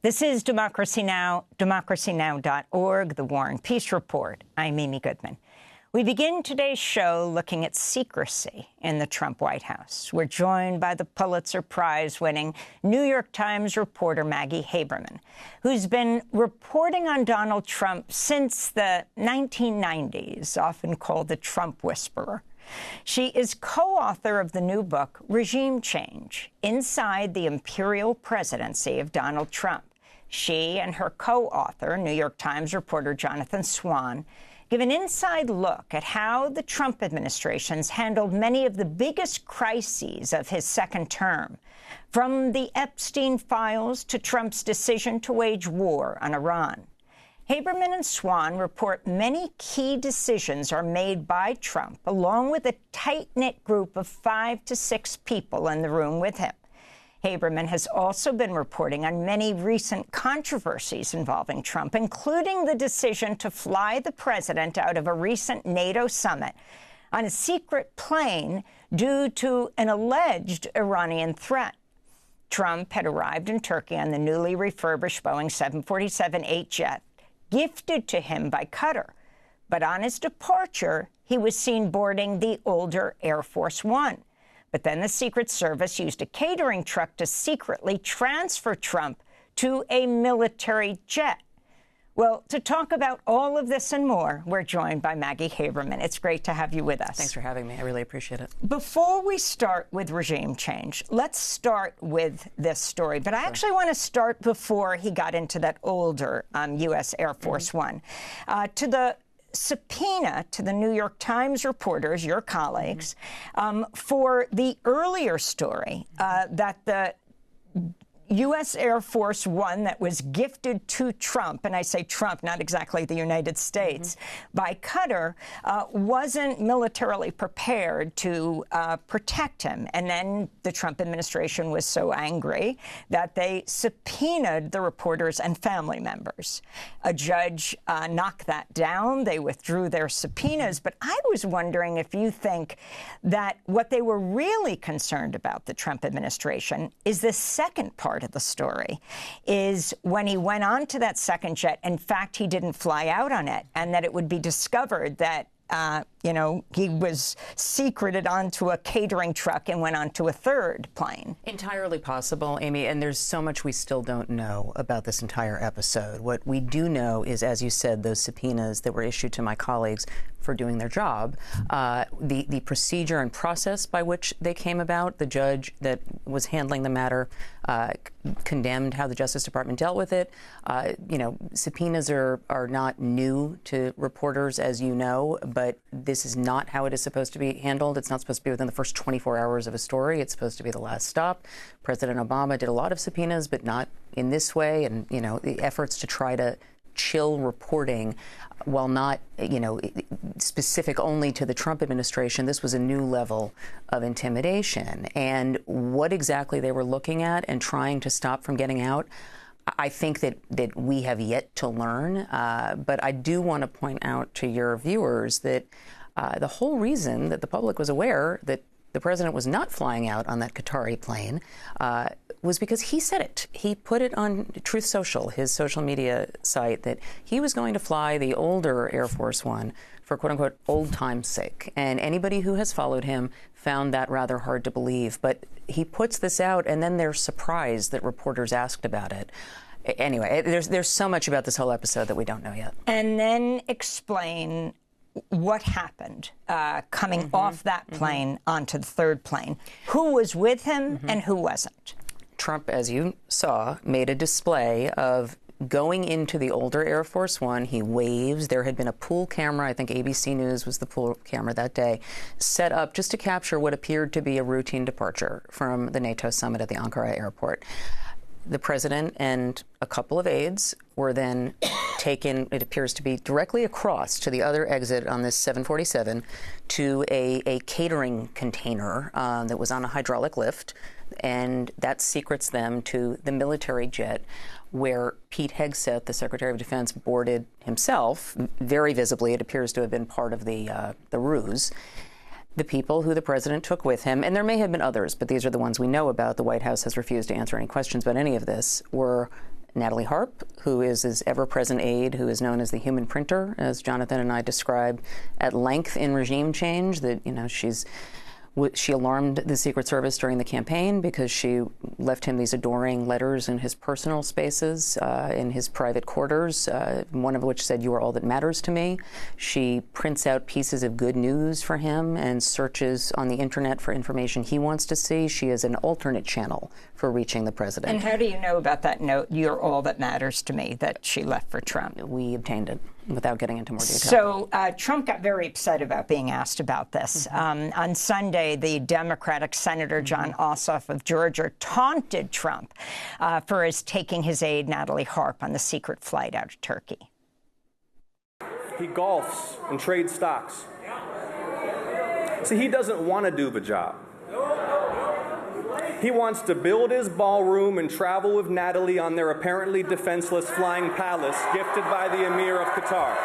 This is Democracy Now!, democracynow.org, The War and Peace Report. I'm Amy Goodman. We begin today's show looking at secrecy in the Trump White House. We're joined by the Pulitzer Prize-winning New York Times reporter Maggie Haberman, who's been reporting on Donald Trump since the 1990s, often called the Trump Whisperer. She is co-author of the new book, Regime Change, Inside the Imperial Presidency of Donald Trump. She and her co-author, New York Times reporter Jonathan Swan, give an inside look at how the Trump administration's handled many of the biggest crises of his second term, from the Epstein files to Trump's decision to wage war on Iran. Haberman and Swan report many key decisions are made by Trump, along with a tight-knit group of 5 to 6 people in the room with him. Haberman has also been reporting on many recent controversies involving Trump, including the decision to fly the president out of a recent NATO summit on a secret plane due to an alleged Iranian threat. Trump had arrived in Turkey on the newly refurbished Boeing 747-8 jet, gifted to him by Qatar. But on his departure, he was seen boarding the older Air Force One. But then the Secret Service used a catering truck to secretly transfer Trump to a military jet. Well, to talk about all of this and more, we're joined by Maggie Haberman. It's great to have you with us. Thanks for having me. I really appreciate it. Before we start with regime change, let's start with this story. But I actually want to start before he got into that older U.S. Air Force One. To the subpoena to the New York Times reporters, your colleagues, for the earlier story that the U.S. Air Force One that was gifted to Trump, and I say Trump, not exactly the United States, by Qatar, wasn't militarily prepared to protect him. And then the Trump administration was so angry that they subpoenaed the reporters and family members. A judge knocked that down. They withdrew their subpoenas. But I was wondering if you think that what they were really concerned about, the Trump administration, is the second part of the story, is when he went on to that second jet, in fact, he didn't fly out on it, and that it would be discovered that he was secreted onto a catering truck and went onto a third plane. Entirely possible, Amy, and there's so much we still don't know about this entire episode. What we do know is, as you said, those subpoenas that were issued to my colleagues for doing their job, the procedure and process by which they came about, the judge that was handling the matter condemned how the Justice Department dealt with it. Subpoenas are not new to reporters, as you know, but this is not how it is supposed to be handled. It's not supposed to be within the first 24 hours of a story. It's supposed to be the last stop. President Obama did a lot of subpoenas, but not in this way. And, the efforts to try to chill reporting, while not, specific only to the Trump administration, this was a new level of intimidation. And what exactly they were looking at and trying to stop from getting out, I think that we have yet to learn. But I do want to point out to your viewers that the whole reason that the public was aware that the president was not flying out on that Qatari plane was because he said it. He put it on Truth Social, his social media site, that he was going to fly the older Air Force One for, quote unquote, old time's sake. And anybody who has followed him found that rather hard to believe. But he puts this out, and then they're surprised that reporters asked about it. Anyway, there's so much about this whole episode that we don't know yet. And then explain what happened coming off that plane onto the third plane. Who was with him and who wasn't? Trump, as you saw, made a display of going into the older Air Force One. He waves. There had been a pool camera, I think ABC News was the pool camera that day, set up just to capture what appeared to be a routine departure from the NATO summit at the Ankara airport. The president and a couple of aides were then taken, it appears to be directly across to the other exit on this 747 to a catering container that was on a hydraulic lift, and that secrets them to the military jet where Pete Hegseth, the Secretary of Defense, boarded himself. Very visibly, it appears to have been part of the ruse. The people who the president took with him, and there may have been others, but these are the ones we know about. The White House has refused to answer any questions about any of this, were Natalie Harp, who is his ever-present aide, who is known as the human printer, as Jonathan and I described at length in Regime Change, that, she alarmed the Secret Service during the campaign because she left him these adoring letters in his personal spaces, in his private quarters, one of which said, "You are all that matters to me." She prints out pieces of good news for him and searches on the internet for information he wants to see. She is an alternate channel for reaching the president. And how do you know about that note, "You're all that matters to me," that she left for Trump? We obtained it without getting into more detail. So Trump got very upset about being asked about this. On Sunday, the Democratic Senator Jon Ossoff of Georgia taunted Trump for his taking his aide, Natalie Harp, on the secret flight out of Turkey. He golfs and trades stocks. See, he doesn't want to do the job. He wants to build his ballroom and travel with Natalie on their apparently defenseless flying palace gifted by the Emir of Qatar.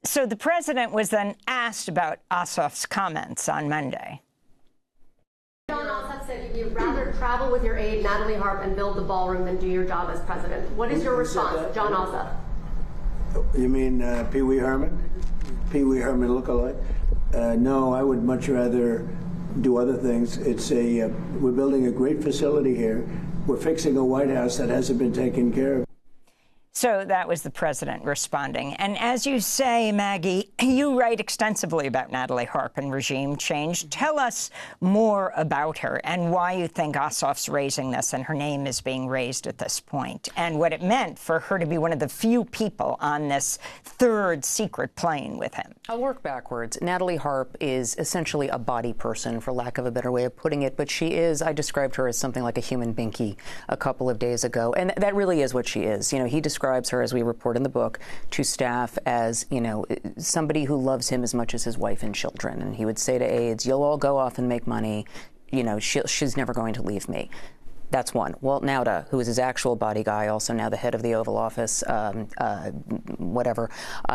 So the president was then asked about Ossoff's comments on Monday. Jon Ossoff said you'd rather travel with your aide, Natalie Harp, and build the ballroom than do your job as president. What is your response, Jon Ossoff? You mean Pee Wee Herman? Pee Wee Herman lookalike? No, I would much rather do other things. We're building a great facility here. We're fixing a White House that hasn't been taken care of. So that was the president responding. And as you say, Maggie, you write extensively about Natalie Harp and regime change. Tell us more about her and why you think Ossoff's raising this and her name is being raised at this point, and what it meant for her to be one of the few people on this third secret plane with him. I'll work backwards. Natalie Harp is essentially a body person, for lack of a better way of putting it, but she is, I described her as something like a human binky a couple of days ago, and that really is what she is. He describes her, as we report in the book, to staff as, somebody who loves him as much as his wife and children. And he would say to aides, "You'll all go off and make money. She's never going to leave me." That's one. Walt Nauta, who is his actual body guy, also now the head of the Oval Office, whatever.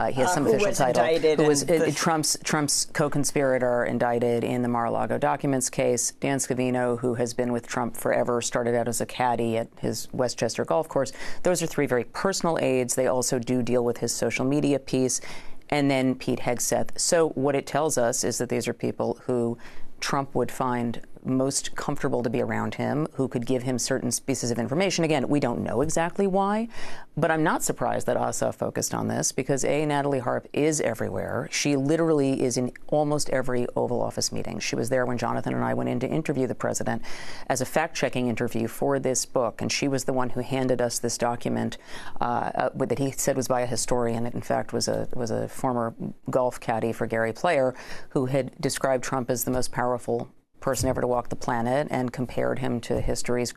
He has some official title. Who was Trump's co-conspirator, indicted in the Mar-a-Lago documents case. Dan Scavino, who has been with Trump forever, started out as a caddy at his Westchester golf course. Those are three very personal aides. They also do deal with his social media piece. And then Pete Hegseth. So what it tells us is that these are people who Trump would find most comfortable to be around him, who could give him certain pieces of information. Again, we don't know exactly why, but I'm not surprised that Ossoff focused on this because, A, Natalie Harp is everywhere. She literally is in almost every Oval Office meeting. She was there when Jonathan and I went in to interview the president as a fact-checking interview for this book, and she was the one who handed us this document that he said was by a historian. It, in fact, was a former golf caddy for Gary Player who had described Trump as the most powerful person ever to walk the planet and compared him to history's,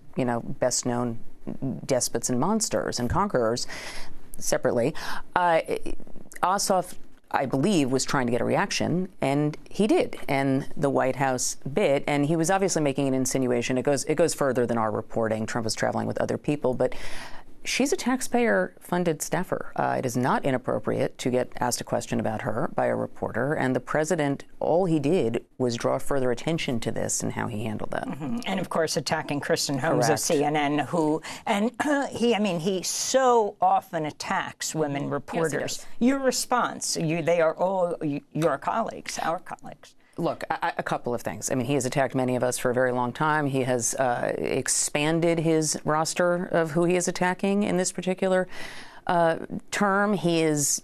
best known despots and monsters and conquerors separately. Ossoff, I believe, was trying to get a reaction, and he did. And the White House bit, and he was obviously making an insinuation. It goes further than our reporting. Trump was traveling with other people, but she's a taxpayer-funded staffer. It is not inappropriate to get asked a question about her by a reporter, and the president, all he did was draw further attention to this and how he handled that. And, of course, attacking Kristen Holmes of CNN, he so often attacks women reporters. Yes, your response, they are all your colleagues, our colleagues. Look, a couple of things. He has attacked many of us for a very long time. He has expanded his roster of who he is attacking in this particular term. He is,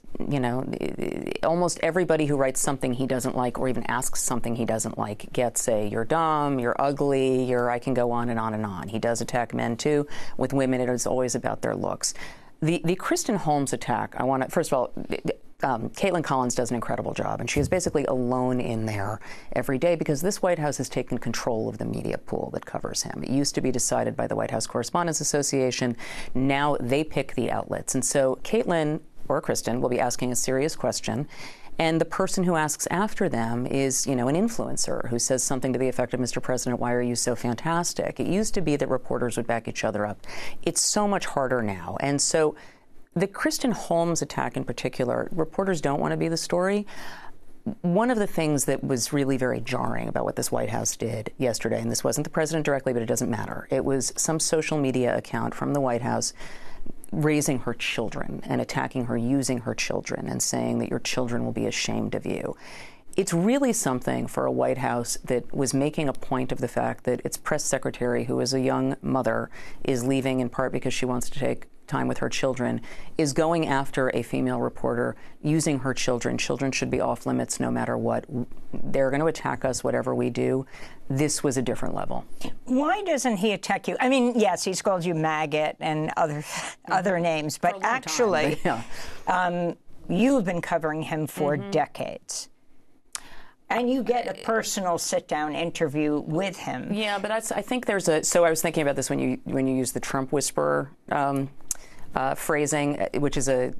almost everybody who writes something he doesn't like or even asks something he doesn't like gets a "you're dumb, you're ugly, I can go on and on and on." He does attack men, too. With women, it is always about their looks. The Kristen Holmes attack, first of all, Caitlin Collins does an incredible job, and she is basically alone in there every day because this White House has taken control of the media pool that covers him. It used to be decided by the White House Correspondents Association. Now they pick the outlets. And so Caitlin or Kristen will be asking a serious question, and the person who asks after them is, an influencer who says something to the effect of, "Mr. President, why are you so fantastic?" It used to be that reporters would back each other up. It's so much harder now. And so the Kristen Holmes attack in particular, reporters don't want to be the story. one of the things that was really very jarring about what this White House did yesterday, and this wasn't the president directly, but it doesn't matter, it was some social media account from the White House raising her children and attacking her using her children and saying that your children will be ashamed of you. It's really something for a White House that was making a point of the fact that its press secretary, who is a young mother, is leaving in part because she wants to take time with her children, is going after a female reporter using her children. Children should be off limits no matter what. They're going to attack us, whatever we do. This was a different level. Why doesn't he attack you? I mean, yes, he's called you maggot and other names, but actually, you've been covering him for decades. And you get a personal sit-down interview with him. Yeah, but I think there's so I was thinking about this when you use the Trump whisperer phrasing, which is a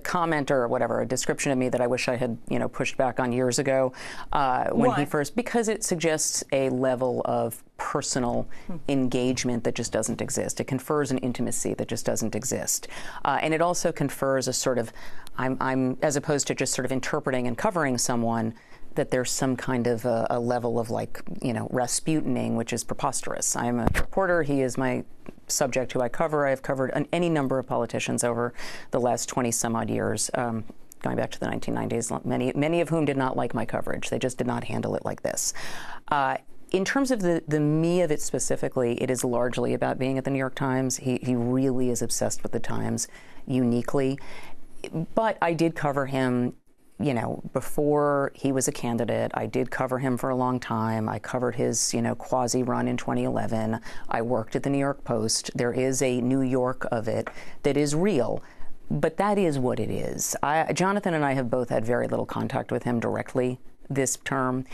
comment or whatever, a description of me that I wish I had, pushed back on years ago when he first, because it suggests a level of personal engagement that just doesn't exist. It confers an intimacy that just doesn't exist. And it also confers a sort of, I'm as opposed to just sort of interpreting and covering someone, that there's some kind of a level of Rasputining, which is preposterous. I'm a reporter. He is my subject who I cover. I've covered any number of politicians over the last 20 some odd years, going back to the 1990s, many of whom did not like my coverage. They just did not handle it like this. In terms of the me of it specifically, it is largely about being at the New York Times. He really is obsessed with the Times uniquely. But I did cover him before he was a candidate. I did cover him for a long time. I covered his, quasi-run in 2011. I worked at the New York Post. There is a New York of it that is real, but that is what it is. Jonathan and I have both had very little contact with him directly this term.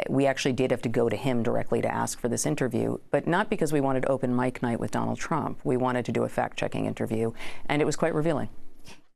We actually did have to go to him directly to ask for this interview, but not because we wanted open mic night with Donald Trump. We wanted to do a fact-checking interview, and it was quite revealing.